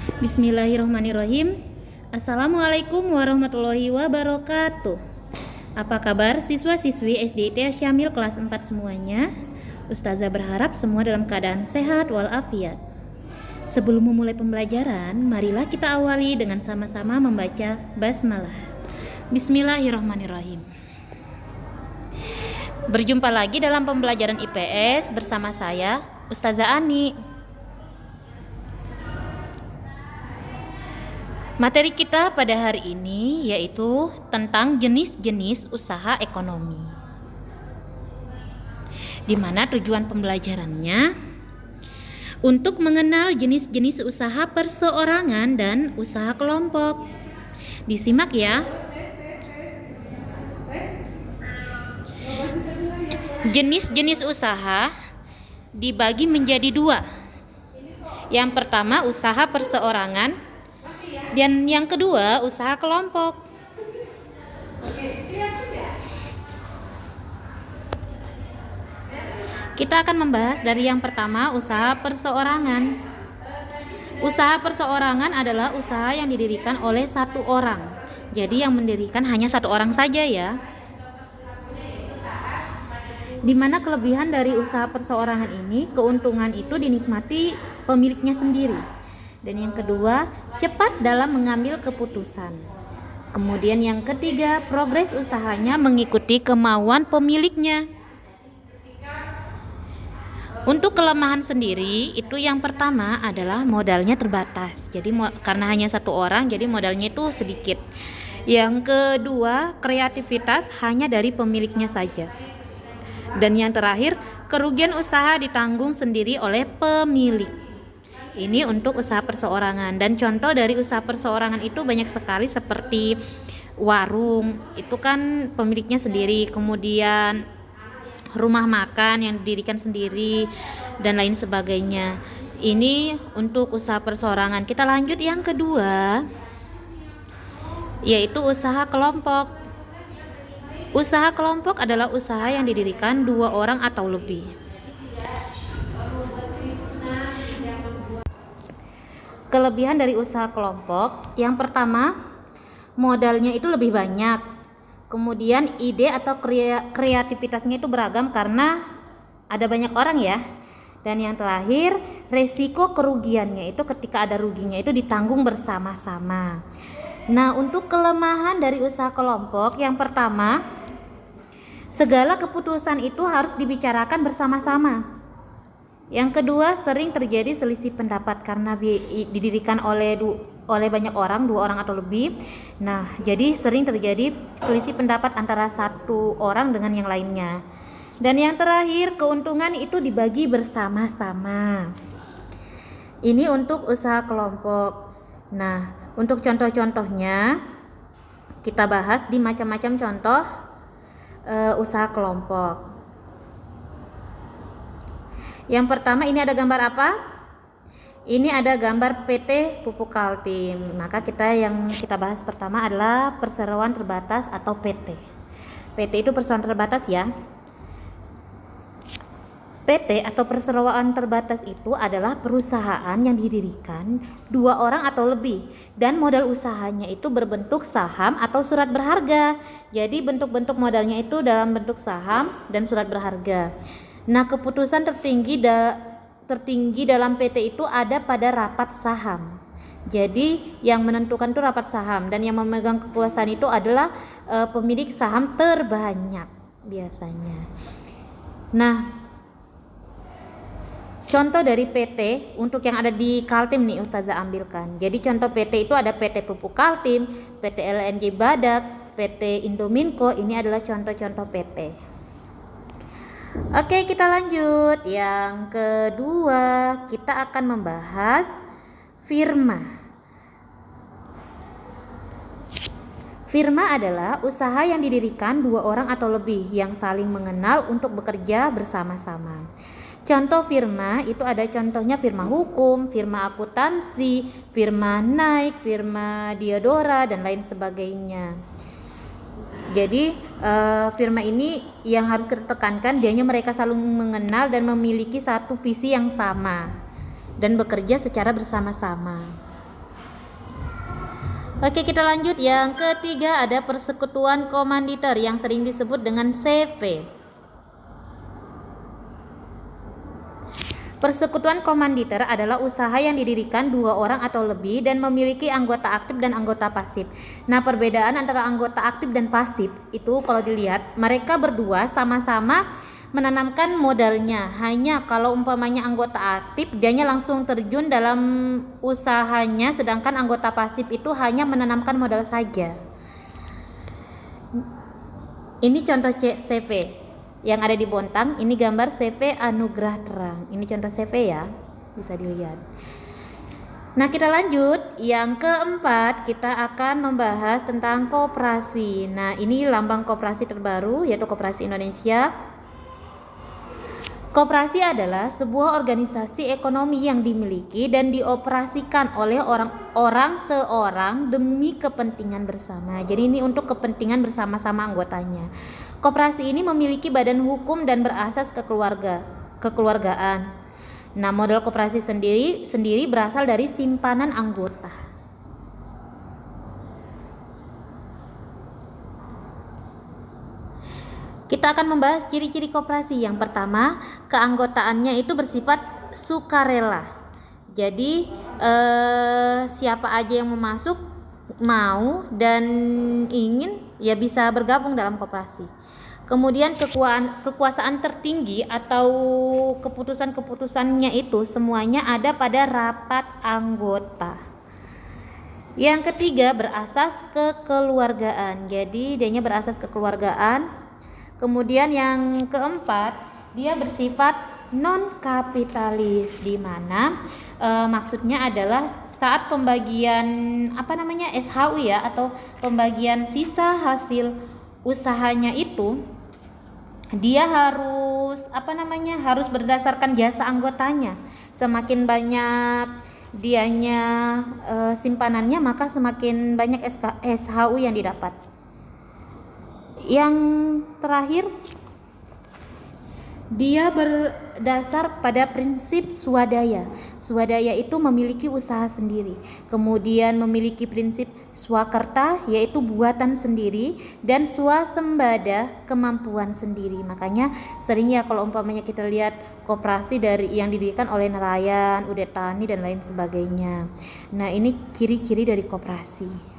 Bismillahirrahmanirrahim. Assalamualaikum warahmatullahi wabarakatuh. Apa kabar siswa-siswi SD Syamil kelas 4 semuanya? Ustazah berharap semua dalam keadaan sehat walafiat. Sebelum memulai pembelajaran, marilah kita awali dengan sama-sama membaca basmalah. Bismillahirrahmanirrahim. Berjumpa lagi dalam pembelajaran IPS bersama saya, Ustazah Ani. Materi kita pada hari ini yaitu tentang jenis-jenis usaha ekonomi, di mana tujuan pembelajarannya untuk mengenal jenis-jenis usaha perseorangan dan usaha kelompok. Disimak ya. Jenis-jenis usaha dibagi menjadi dua. Yang pertama usaha perseorangan, dan yang kedua usaha kelompok. Kita akan membahas dari yang pertama, usaha perseorangan. Usaha perseorangan adalah usaha yang didirikan oleh satu orang. Jadi yang mendirikan hanya satu orang saja ya. Di mana kelebihan dari usaha perseorangan ini, keuntungan itu dinikmati pemiliknya sendiri. Dan yang kedua, cepat dalam mengambil keputusan. Kemudian yang ketiga, progres usahanya mengikuti kemauan pemiliknya. Untuk kelemahan sendiri, itu yang pertama adalah modalnya terbatas. Jadi karena hanya satu orang, jadi modalnya itu sedikit. Yang kedua, kreativitas hanya dari pemiliknya saja. Dan yang terakhir, kerugian usaha ditanggung sendiri oleh pemilik. Ini untuk usaha perseorangan, dan contoh dari usaha perseorangan itu banyak sekali seperti warung, itu kan pemiliknya sendiri, kemudian rumah makan yang didirikan sendiri dan lain sebagainya. Ini untuk usaha perseorangan. Kita lanjut yang kedua, yaitu usaha kelompok. Usaha kelompok adalah usaha yang didirikan dua orang atau lebih. Kelebihan dari usaha kelompok, yang pertama, modalnya itu lebih banyak. Kemudian ide atau kreativitasnya itu beragam karena ada banyak orang ya. Dan yang terakhir, resiko kerugiannya itu ketika ada ruginya itu ditanggung bersama-sama. Nah, untuk kelemahan dari usaha kelompok, yang pertama, segala keputusan itu harus dibicarakan bersama-sama. Yang kedua, sering terjadi selisih pendapat karena didirikan oleh banyak orang, dua orang atau lebih. Nah, jadi sering terjadi selisih pendapat antara satu orang dengan yang lainnya. Dan yang terakhir, keuntungan itu dibagi bersama-sama. Ini untuk usaha kelompok. Nah, untuk contoh-contohnya kita bahas di macam-macam contoh usaha kelompok. Yang pertama, ini ada gambar apa? Ini ada gambar PT Pupuk Kaltim. Maka yang kita bahas pertama adalah perseroan terbatas atau PT. PT itu perseroan terbatas ya. PT atau perseroan terbatas itu adalah perusahaan yang didirikan dua orang atau lebih, dan modal usahanya itu berbentuk saham atau surat berharga. Jadi bentuk-bentuk modalnya itu dalam bentuk saham dan surat berharga. Nah, keputusan tertinggi dalam PT itu ada pada rapat saham. Jadi yang menentukan itu rapat saham, dan yang memegang kekuasaan itu adalah pemilik saham terbanyak biasanya. Nah, contoh dari PT untuk yang ada di Kaltim nih Ustazah ambilkan. Jadi contoh PT itu ada PT Pupuk Kaltim, PT LNJ Badak, PT Indominco. Ini adalah contoh-contoh PT. Oke, kita lanjut. Yang kedua, kita akan membahas firma. Firma adalah usaha yang didirikan dua orang atau lebih yang saling mengenal untuk bekerja bersama-sama. Contoh firma itu ada contohnya firma hukum, firma akuntansi, firma Nike, firma Diadora, dan lain sebagainya. Jadi firma ini yang harus kita tekankan, dianya mereka saling mengenal dan memiliki satu visi yang sama dan bekerja secara bersama-sama. Oke, kita lanjut. Yang ketiga ada persekutuan komanditer yang sering disebut dengan CV. Persekutuan komanditer adalah usaha yang didirikan 2 orang atau lebih dan memiliki anggota aktif dan anggota pasif. Nah, perbedaan antara anggota aktif dan pasif itu kalau dilihat, mereka berdua sama-sama menanamkan modalnya. Hanya kalau umpamanya anggota aktif, dianya langsung terjun dalam usahanya, sedangkan anggota pasif itu hanya menanamkan modal saja. Ini contoh CV yang ada di Bontang. Ini gambar CV Anugerah Terang. Ini contoh CV ya, bisa dilihat. Nah, kita lanjut. Yang keempat, kita akan membahas tentang koperasi. Nah, ini lambang koperasi terbaru, yaitu Koperasi Indonesia. Koperasi adalah sebuah organisasi ekonomi yang dimiliki dan dioperasikan oleh orang seorang demi kepentingan bersama. Jadi ini untuk kepentingan bersama-sama anggotanya. Koperasi ini memiliki badan hukum dan berasas kekeluargaan. Nah, model koperasi sendiri berasal dari simpanan anggota. Kita akan membahas ciri-ciri koperasi. Yang pertama, keanggotaannya itu bersifat sukarela. Jadi siapa aja yang mau dan ingin ya bisa bergabung dalam koperasi. Kemudian kekuasaan tertinggi atau keputusan-keputusannya itu semuanya ada pada rapat anggota. Yang ketiga, berasas kekeluargaan. Jadi dianya berasas kekeluargaan. Kemudian yang keempat, dia bersifat non kapitalis, di mana maksudnya adalah saat pembagian SHU ya, atau pembagian sisa hasil usahanya itu dia harus berdasarkan jasa anggotanya. Semakin banyak dianya simpanannya, maka semakin banyak SHU yang didapat. Yang terakhir, dia berdasar pada prinsip swadaya. Swadaya itu memiliki usaha sendiri. Kemudian memiliki prinsip swakarta, yaitu buatan sendiri, dan swasembada, kemampuan sendiri. Makanya sering ya kalau umpamanya kita lihat koperasi yang didirikan oleh nelayan, udah tani dan lain sebagainya. Nah, ini ciri-ciri dari koperasi.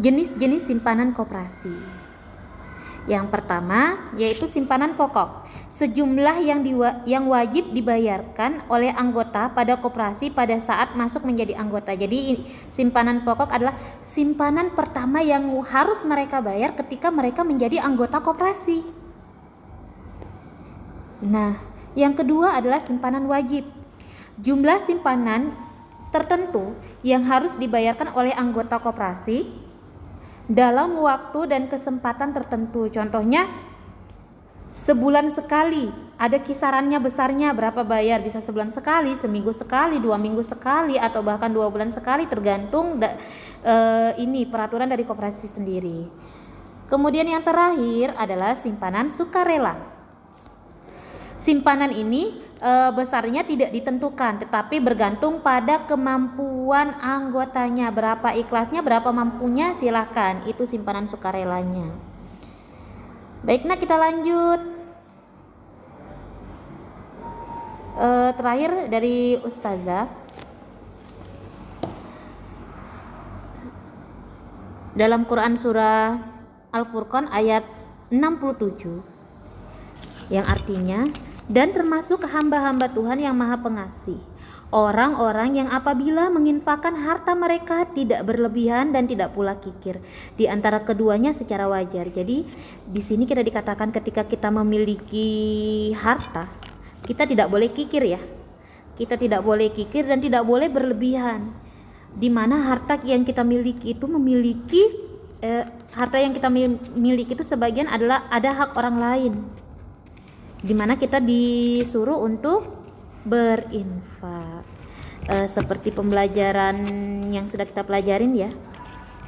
Jenis-jenis simpanan koperasi. Yang pertama yaitu simpanan pokok. Sejumlah yang wajib dibayarkan oleh anggota pada koperasi pada saat masuk menjadi anggota. Jadi simpanan pokok adalah simpanan pertama yang harus mereka bayar ketika mereka menjadi anggota koperasi. Nah, yang kedua adalah simpanan wajib. Jumlah simpanan tertentu yang harus dibayarkan oleh anggota koperasi dalam waktu dan kesempatan tertentu. Contohnya sebulan sekali, ada kisarannya besarnya berapa bayar, bisa sebulan sekali, seminggu sekali, 2 minggu sekali, atau bahkan 2 bulan sekali, tergantung ini peraturan dari koperasi sendiri. Kemudian yang terakhir adalah simpanan sukarela. Simpanan ini besarnya tidak ditentukan, tetapi bergantung pada kemampuan anggotanya. Berapa ikhlasnya, berapa mampunya, silakan. Itu simpanan sukarelanya. Baik, nah kita lanjut. Terakhir dari Ustazah, dalam Quran surah Al-Furqan ayat 67, yang artinya, dan termasuk hamba-hamba Tuhan yang maha pengasih, orang-orang yang apabila menginfakkan harta mereka tidak berlebihan dan tidak pula kikir, di antara keduanya secara wajar. Jadi di sini kita dikatakan ketika kita memiliki harta, kita tidak boleh kikir ya. Kita tidak boleh kikir dan tidak boleh berlebihan. Di mana harta yang kita miliki itu itu sebagian adalah ada hak orang lain, di mana kita disuruh untuk berinfak. Seperti pembelajaran yang sudah kita pelajarin ya,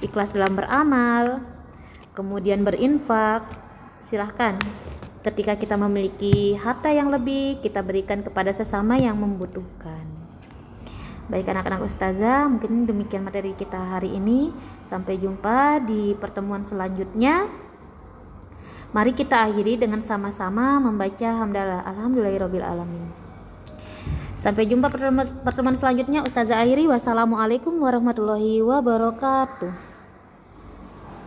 ikhlas dalam beramal, kemudian berinfak. Silahkan ketika kita memiliki harta yang lebih, kita berikan kepada sesama yang membutuhkan. Baik anak-anak ustazah, mungkin demikian materi kita hari ini. Sampai jumpa di pertemuan selanjutnya. Mari kita akhiri dengan sama-sama membaca hamdalah alhamdulillahirabbil alamin. Sampai jumpa pertemuan selanjutnya. Ustazah akhiri, wassalamualaikum warahmatullahi wabarakatuh.